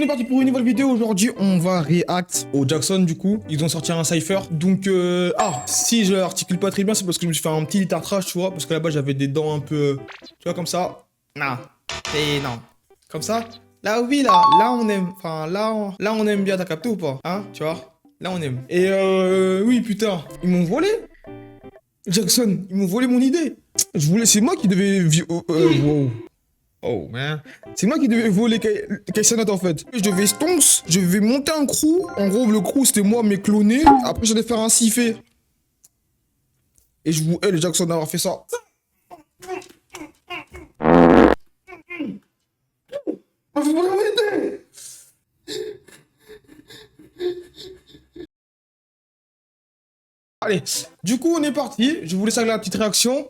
on est parti pour une nouvelle vidéo. Aujourd'hui, on va react au Jackson, du coup. Ils ont sorti un cypher. Donc, si je l'articule pas très bien, c'est parce que je me suis fait un petit litartrage, tu vois. Parce que là-bas, j'avais des dents un peu... tu vois, comme ça. Non. Et non. Comme ça. Là, oui, là. Là, on aime. Enfin, là, on aime bien. T'as capté ou pas? Hein, tu vois? Là, on aime. Et oui, putain. Ils m'ont volé. Jackson, ils m'ont volé mon idée. Je voulais... C'est moi qui devais... wow. Oh man. C'est moi qui devais voler Kaysanat en fait. Je devais stonks, je vais monter un crew. En gros, le crew c'était moi mais cloné. Après, j'allais faire un siffé. Et je vous hais, le Jackson d'avoir fait ça. Vous m'arrêtez. Allez, du coup, on est parti. Je vous laisse avec la petite réaction.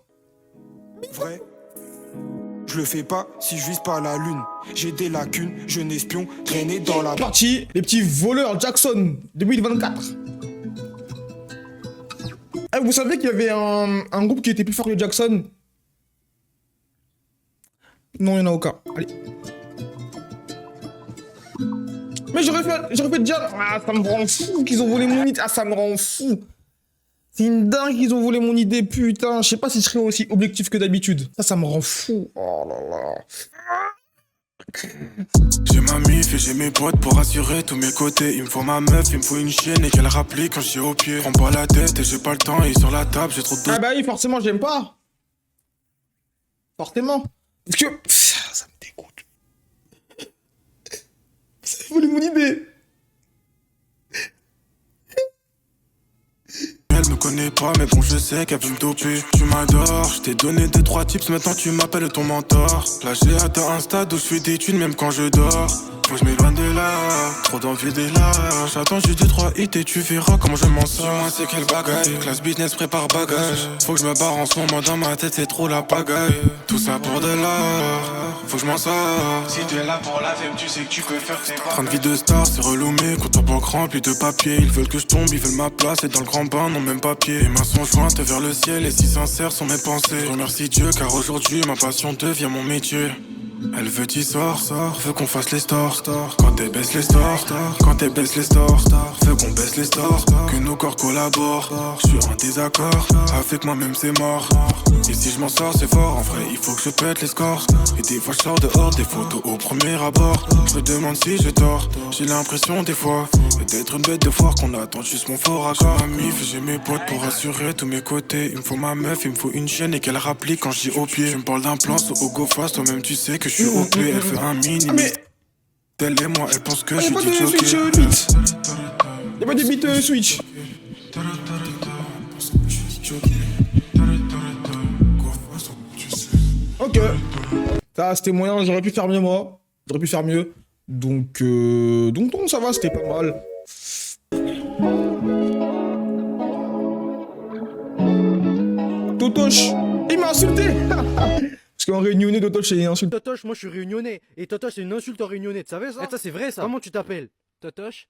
Vrai. Je le fais pas si je vise pas la lune. J'ai des lacunes, je n'espion, traîné dans la... Parti, les petits voleurs Jackson 2024. Eh, vous savez qu'il y avait un groupe qui était plus fort que Jackson? Non, il n'y en a aucun. Allez. Mais j'aurais fait déjà... Ah, ça me rend fou qu'ils ont volé mon idée. Ah, ça me rend fou. C'est une dingue qu'ils ont volé mon idée, putain. Je sais pas si je serais aussi objectif que d'habitude. Ça me rend fou. Oh là là. J'ai ma mif et j'ai mes potes pour assurer tous mes côtés. Il me faut ma meuf, il me faut une chienne et qu'elle rapplique quand je suis au pied. Prends pas la tête et j'ai pas le temps et sur la table j'ai trop de... Ah bah oui, forcément, j'aime pas. Forcément. Parce que... ça me dégoûte. Ça a volé mon idée. Elle me connaît pas mais bon je sais qu'elle veut me doper. Tu m'adores, je t'ai donné 2-3 tips, maintenant tu m'appelles ton mentor. Là j'ai atteint un stade où je fais des thunes même quand je dors. Faut que je m'éloigne de là, trop d'envie de là. J'attends juste 2-3 hits et tu verras comment je m'en sors. Dis-moi c'est quel bagaille, classe business prépare bagage. Faut que je me barre en ce moment dans ma tête c'est trop la pagaille. Tout ça pour de l'art, faut que je m'en sors. Si t'es là pour la femme tu sais que tu peux faire tes pas. Train de vie de star c'est relou mais compte en banque rempli de papier. Ils veulent que je tombe, ils veulent ma place et dans le grand bain non même papier. Les mains sont jointes vers le ciel et si sincères sont mes pensées. Je remercie Dieu car aujourd'hui ma passion devient mon métier. Elle veut t'y sort, veut qu'on fasse les stores. Quand elle baisse les stores, quand elle baisse les stores, veut qu'on baisse les stores, que nos corps collaborent. Je suis en désaccord, avec moi-même c'est mort. Et si je m'en sors c'est fort, en vrai il faut que je pète les scores. Et des fois je sors dehors, des photos au premier abord. Je me demande si j'ai tort, j'ai l'impression des fois d'être une bête de foire qu'on attend juste mon faux raccord. J'ai mes potes pour assurer tous mes côtés. Il me faut ma meuf, il me faut une chaîne et qu'elle rapplique quand je dis au pied. Tu me parles d'un plan sur au go fast, toi-même tu sais que je suis OP. Elle fait un mini. Mais... elle et moi, elle pense que je y'a suis pas de switch beat. Y'a pas de beat switch. Ok. Ça c'était moyen, j'aurais pu faire mieux moi. J'aurais pu faire mieux. Donc ça va, c'était pas mal. Totoche, il m'a insulté. Parce qu'en réunionnais, Totoche, c'est une insulte. Totoche, moi je suis réunionnais. Et Totoche, c'est une insulte en réunionnais, tu savais ça? Et ça, c'est vrai ça. Comment tu t'appelles? Totoche?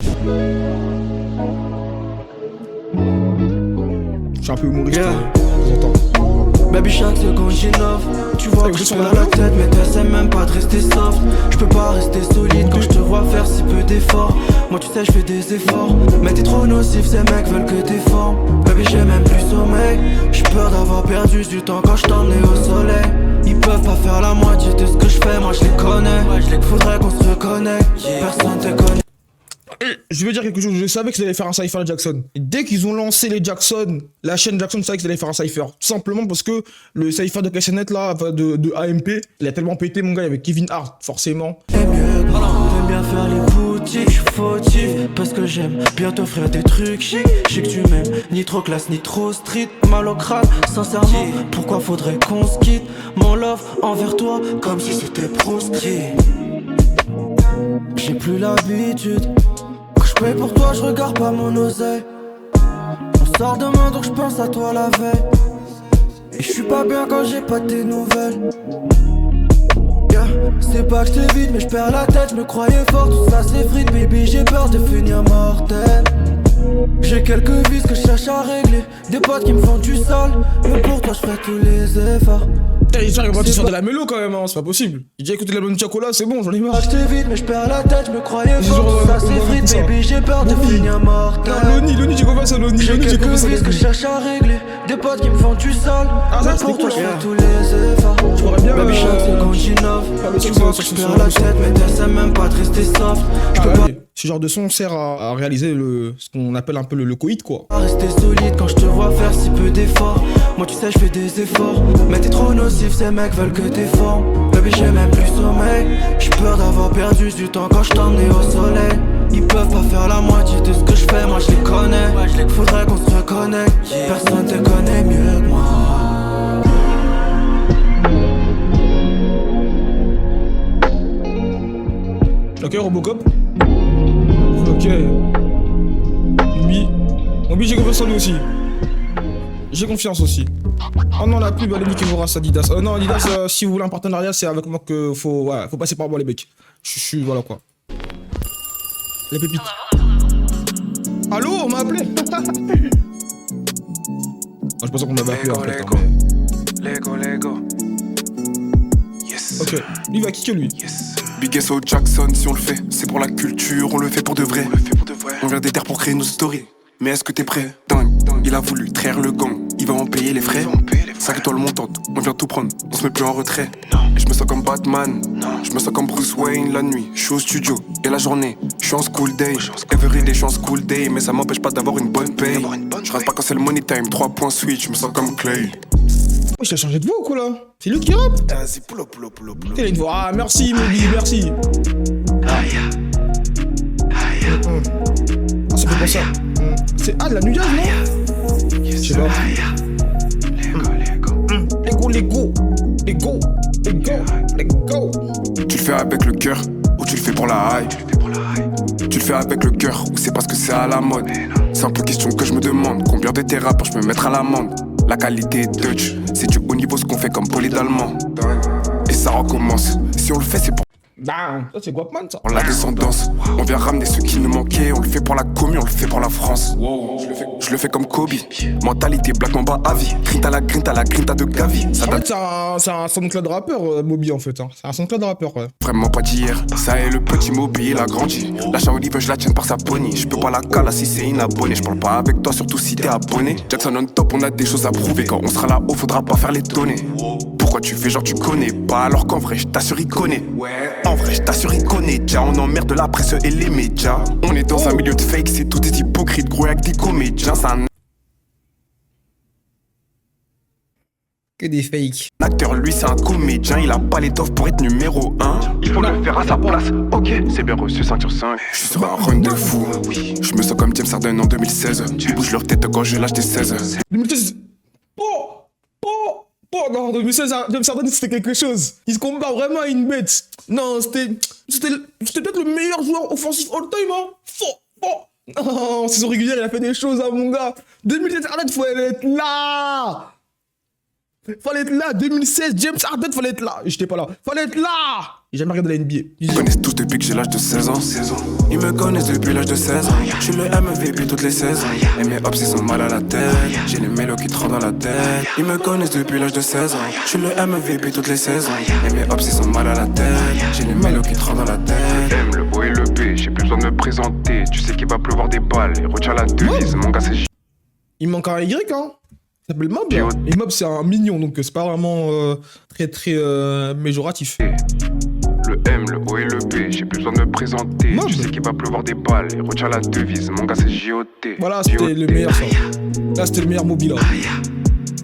Je suis un peu humoriste. Baby chaque seconde j'innove. Tu vois que je perds la tête mais t'essaies même pas de rester soft. Je peux pas rester solide quand je te vois faire si peu d'efforts. Moi tu sais je fais des efforts. Mais t'es trop nocif, ces mecs veulent que t'es fort. Baby j'ai même plus sommeil. J'ai peur d'avoir perdu du temps quand je t'emmenais au soleil. Ils peuvent pas faire la moitié de ce que je fais, moi je les connais. Faudrait qu'on se reconnecte, personne te connaît. Je veux dire quelque chose, je savais qu'ils allaient faire un cypher de Jackson. Et dès qu'ils ont lancé les Jackson, la chaîne Jackson savait qu'ils allaient faire un cypher. Tout simplement parce que le cypher de Kaysanat là, de AMP, il a tellement pété mon gars avec Kevin Hart, forcément. T'aimes bien faire les boutiques, je suis fautif. Parce que j'aime bien t'offrir des trucs chic. Je sais que tu m'aimes, ni trop classe, ni trop street. Mal au crâne, sincèrement, pourquoi faudrait qu'on se quitte? Mon love envers toi, comme si c'était proscrit. J'ai plus l'habitude. Quand je paye pour toi, je regarde pas mon oseille. On sort demain donc je pense à toi la veille. Et je suis pas bien quand j'ai pas tes nouvelles. Yeah. C'est pas que je t'évite mais je perds la tête. Je me croyais fort, tout ça s'effrite. Baby j'ai peur de finir mortel. J'ai quelques vices que je cherche à régler. Des potes qui me font du sale. Mais pour toi je ferai tous les efforts. J'arrive pas à te faire de la mélo quand même, hein, c'est pas possible. J'ai déjà écouté l'album de Chocolat, c'est bon, j'en ai marre. J'étais vite mais je perds la tête, je me croyais Genre, fort, ça on va s'effrite ça. baby, j'ai peur de Loni. finir mortel. Loni, j'ai confiance à Loni, J'ai j'ai quelques confiance à vices que je Loni. cherche à régler, des potes qui me font du sale. Ah, ça, Mais c'était pour toi cool, je hein. fais tous les efforts. Tu pourrais bien, Baby chaque seconde j'innove. le Tu son, vois ça, que je ça, perds ça, la ça. tête mais t'essaies même pas de rester soft. Je peux pas Allez, ce genre de son sert à réaliser ce qu'on appelle un peu le coït, quoi. rester solide quand je te vois faire si peu d'efforts. Moi tu sais je fais des efforts, mais t'es trop nocif, ces mecs veulent que t'es fort. Baby j'ai même plus sommeil, j'ai peur d'avoir perdu du temps quand je t'emmenais au soleil. Ils peuvent pas faire la moitié de ce que je fais, moi je les connais. Faudrait qu'on se reconnecte, personne te connaît mieux que moi. Ok, Robocop. Ok. Lui. Lui, j'ai confiance en lui aussi. J'ai confiance aussi. Oh non, la pub, allez niquer vos races, Adidas. Non, Adidas, si vous voulez un partenariat, c'est avec moi que faut passer par moi, les mecs. Je suis, voilà quoi. Les pépites. Allô, on m'a appelé. Je pensais qu'on m'avait appelé en fait. Lego. Yes. Ok, lui il va kicker lui. Yes. Big S.O. Jackson, si on le fait, c'est pour la culture, on le fait pour de vrai. On vient des terres pour créer nos stories. Mais est-ce que t'es prêt? Dingue, il a voulu traire le gang, il va en payer les frais. 5 étoiles montantes, on vient tout prendre, on se met plus en retrait. Et je me sens comme Batman, je me sens comme Bruce Wayne la nuit. Je suis au studio, et la journée, je suis en school day. Everyday, je suis en school day, mais ça m'empêche pas d'avoir une bonne paye. Je rate pas quand c'est le money time, 3 points switch, je me sens comme Clay. Oh, je t'ai changé de voix ou quoi là? C'est lui qui rappe? Vas-y, pull up. Il a une voix. Ah, merci, Moby, merci. Ah, ça fait pas ça. C'est de la New Jazz, non? Je sais pas. Lego. Tu le fais avec le cœur ou tu le fais pour la hype? Tu le fais avec le cœur ou c'est parce que c'est à la mode? C'est un peu question que je me demande. Combien de tes rappeurs je peux mettre à l'amende? La qualité est Dutch, c'est du haut niveau ce qu'on fait comme Poli d'allemand. Et ça recommence, si on le fait c'est pour Bam. Ça, c'est Guapman, ça. la descendance. On vient ramener ce qui nous manquait, on le fait pour la commu, on le fait pour la France. Je le fais comme Kobe, mentalité Black Mamba à vie. Grinta la grinta de Gavi. Ça En date fait, c'est un SoundCloud rappeur, Moby, en fait. Hein. C'est un SoundCloud rappeur, ouais. vraiment pas d'hier. Ça est le petit Moby, il a grandi. La Shaolin, je la tienne par sa pony. Je peux pas la cala si c'est inabonné. Je parle pas avec toi, surtout si t'es abonné. Jackson on top, on a des choses à prouver. Quand on sera là-haut, faudra pas faire les tonner. Pourquoi tu fais genre tu connais pas alors qu'en vrai je t'assure il connaît. En vrai je t'assure il connaît. Déjà on emmerde la presse et les médias. On est dans un milieu de fake, c'est tout des hypocrites gros avec des comédiens. C'est un Que des fakes. acteur, lui c'est un comédien. Il a pas l'étoffe pour être numéro 1. Il faut le faire à sa place. Ok, c'est bien reçu, ceinture 5. Je suis sur un run de fou. Je me sens comme James Harden en 2016. Tu bouges leur tête quand j'ai l'âge des 16. 2016. Non, 2016, James Harden, c'était quelque chose. Il se combat vraiment à une bête. Non, c'était peut-être le meilleur joueur offensif all-time, hein. Non, saison régulière, il a fait des choses, hein, mon gars. 2016, Harden, fallait être là. 2016, James Harden, fallait être là. J'étais pas là. Fallait être là. J'ai jamais regardé la NBA. Ils me connaissent tous depuis que j'ai l'âge de 16 ans. Ils me connaissent depuis l'âge de 16 ans. Je suis le MVP toutes les 16 ans. Et mes hops ils sont mal à la tête. J'ai les mélos qui te rendent dans la tête. Ils me connaissent depuis l'âge de 16 ans. Je suis le MVP toutes les 16 ans. Et mes hops ils sont mal à la tête. J'ai les mélos qui te rendent dans la tête. M, le O et le B, j'ai plus besoin de me présenter. Tu sais qu'il va pleuvoir des balles. Et retiens la devise, mon gars c'est J. Il manque un Y, hein. Il s'appelle Mob. Hein. Et Mob, c'est un mignon, donc c'est pas vraiment très méjoratif. Le M, le O et le B, j'ai plus besoin de me présenter. Mob. Tu sais qu'il va pleuvoir des balles. Et retiens la devise, mon gars c'est J.O.T. Voilà, c'était le meilleur, ça. Là, c'était le meilleur Moby, là.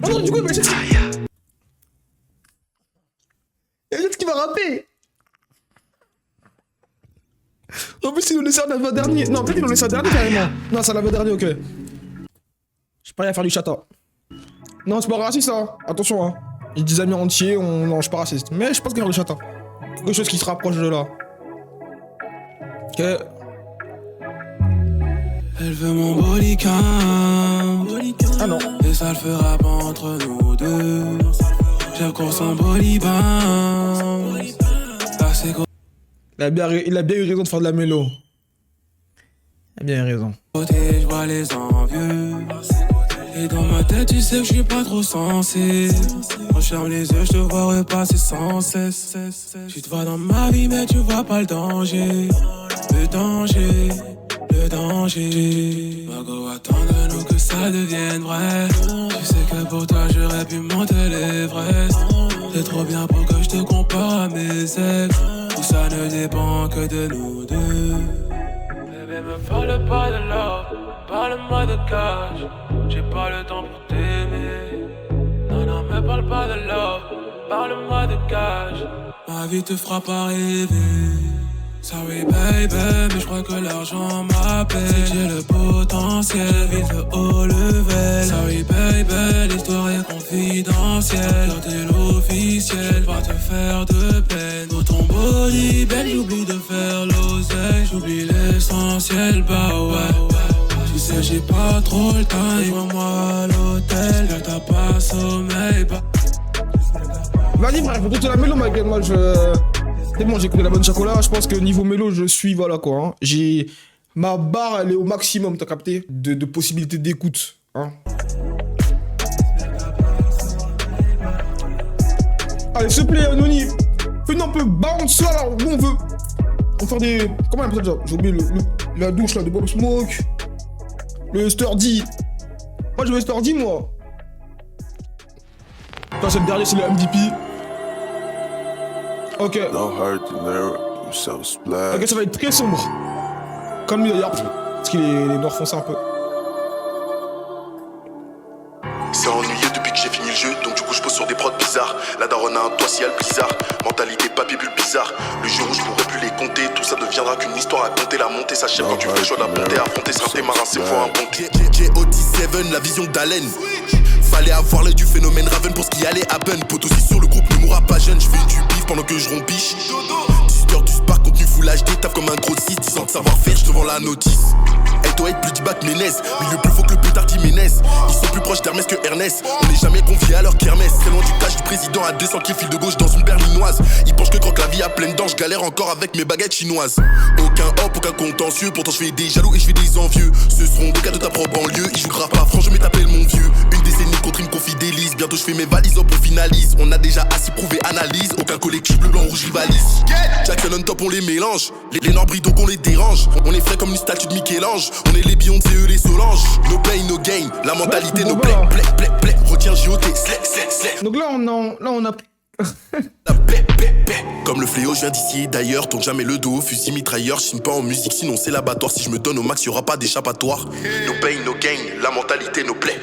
Oh non, du coup, il y a juste qui va rapper. En plus, ils nous laissent un avant-dernier. Non, peut-être ils nous laissent un dernier, carrément. Non, c'est l'avant-dernier, ok. Je parie à faire du chata. Non, c'est pas raciste, hein. Attention, hein. J'ai des amis entiers, non, je suis pas raciste. Mais je pense qu'il y a du chata. Quelque chose qui se rapproche de là. Ok. Elle veut mon bodycam. Ah non. Et ça le fera pas entre nous deux. J'ai qu'on s'en bolibam. Là c'est Il a bien eu raison de faire de la mélo. Il a bien eu raison. côté, je vois les envieux. Et dans ma tête, tu sais que je suis pas trop sensé. Quand je ferme les yeux, je te vois repasser sans cesse. Tu te vois dans ma vie, mais tu vois pas le danger. Le danger, le danger. Margot, attends de nous que ça devienne vrai. Tu sais que pour toi, j'aurais pu monter l'Everest. T'es trop bien pour que je te compare à mes ex. Tout ça ne dépend que de nous deux. Bébé, me parle pas de love, parle-moi de cash. J'ai pas le temps pour t'aimer. Non, non, me parle pas de love, parle-moi de cash. Ma vie te fera pas rêver. Sorry baby, mais je crois que l'argent m'appelle. Si j'ai le potentiel, vise le haut level. Sorry baby, l'histoire est confidentielle. Quand t'es l'officiel, va te faire de peine. Pour ton body, belle, j'oublie de faire l'oseille. J'oublie l'essentiel, bah ouais. Tu sais j'ai pas trop le temps, dis-moi à l'hôtel. Là t'as pas sommeil, bah. Vas-y frère, faut toute la mélo ma gueule, moi je... C'est bon, j'ai écouté la bonne chocolat, je pense que niveau mélo, je suis, voilà quoi. Hein. J'ai... Ma barre, elle est au maximum, t'as capté, de possibilités d'écoute. Hein. Allez, s'il te plaît, Anony, fais-nous un peu bounce là, où on veut. On va faire des... Comment on appelle ça déjà? J'ai oublié la douche là, de Bob Smoke. Le sturdy. Moi, je veux sturdy, moi. Enfin, c'est le dernier, c'est le MVP. Ok. No hurt in there, you so splash. Ok, ça va être très sombre. Comme lui d'ailleurs, parce qu'il est noir foncé un peu. C'est ennuyé depuis que j'ai fini le jeu, donc du coup je pose sur des prods bizarres. La daronne a un toit ciel bizarre, mentalité papier bulle bizarre. Le jeu où je pourrais plus les compter, tout ça deviendra qu'une histoire à compter. La montée s'achève quand tu fais le choix d'affronter. Affronter sera tes marins, c'est fois un bon clé. J.O.D7, la vision d'Allen. Fallait avoir l'œil du phénomène Raven pour ce qui allait happen. Pote aussi sur le groupe ne mourra pas jeune. Je fais du bif pendant que je rompiche. 18 heures du spark, contenu full HD. Tape comme un gros 6, 10 ans de savoir-faire, je te vends la notice. Elle doit être plus d'-back Ménez, milieu plus faux que le pétard Jiménez. Ils sont plus proches d'Hermès que Ernest. On n'est jamais convié à leur kermesse. Très loin du cash du président à 200 qui file de gauche dans une berlinoise. Ils pensent que quand la vie a pleine dents, je galère encore avec mes baguettes chinoises. Aucun hop, aucun contentieux. Pourtant je fais des jaloux et je fais des envieux. Ce seront des cas de ta propre banlieue. Ils jouent grave pas franc, je m'appelle mon vieux. Une décennie contre une confidélise. Bientôt je fais mes valises, hop on finalise. On a déjà assez prouvé, analyse. Aucun collectif bleu, blanc, rouge rivalise. Jackson on top, on les mélange. Les noirs brillent donc on les dérange. On est frais comme une statue de Michel-Ange. On est les Beyoncé, eux les Solange. No pain, no gain. La mentalité, no play. Retiens JOT, slay. Donc là, on a... La paix. Comme le fléau, je viens d'ici et d'ailleurs. Tourne jamais le dos, fusil mitrailleur. Chine pas en musique, sinon c'est l'abattoir. Si je me donne au max, y'aura pas d'échappatoire. No pain, no gain. La mentalité, no play.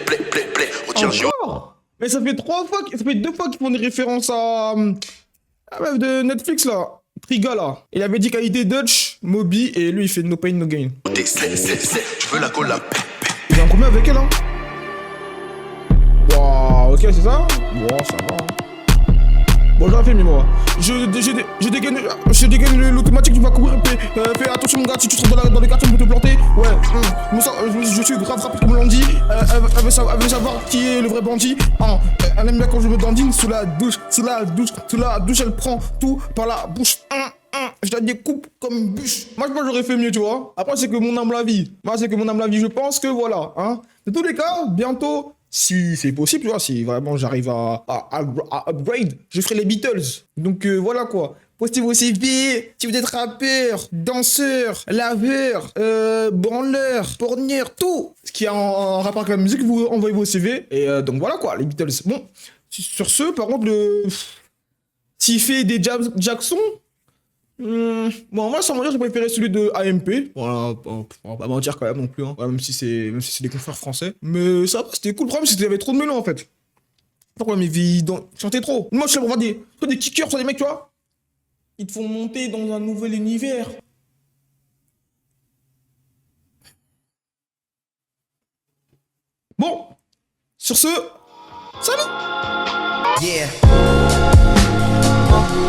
Retiens JOT. Encore. Mais ça fait 2 fois qu'ils font des références à... Ah meuf de Netflix là. Triga là. Il avait dit qualité Dutch, Moby, et lui il fait no pain, no gain. Tu veux la cola? Il est en combien avec elle hein? Waouh, ok c'est ça? Bon ça va. Bon j'aurais fait mieux moi. Je dégaine l'automatique, tu vas courir, fais attention mon gars, si tu seras dans les quartiers on peut te planter. Ouais, je suis grave rapide comme l'on dit. Elle veut savoir qui est le vrai bandit. Elle aime bien quand je me dandine sous la douche, elle prend tout par la bouche. Je la découpe comme une bûche. Moi j'aurais fait mieux tu vois. Après c'est que mon âme la vie. Je pense que voilà hein. De tous les cas, bientôt. Si c'est possible, tu vois, si vraiment j'arrive à upgrade, je ferai les Beatles. Donc voilà quoi. Postez vos CV, si vous êtes rappeur, danseur, laveur, branleur, pornière, tout. Ce qui est en rapport avec la musique, vous envoyez vos CV. Et donc voilà quoi, les Beatles. Bon, sur ce, par contre, s'il fait des Jackson... bon, moi, sans mentir, j'ai préféré celui de AMP. Voilà, on va pas mentir quand même non plus. Hein. Ouais, même si c'est des confrères français. Mais ça, c'était cool. Le problème, c'est qu'il y avait trop de mélange en fait. Pourquoi mes vies chantaient trop. Moi, je sais voir des kickers sur des mecs, tu vois. Ils te font monter dans un nouvel univers. Bon, sur ce, salut! Yeah.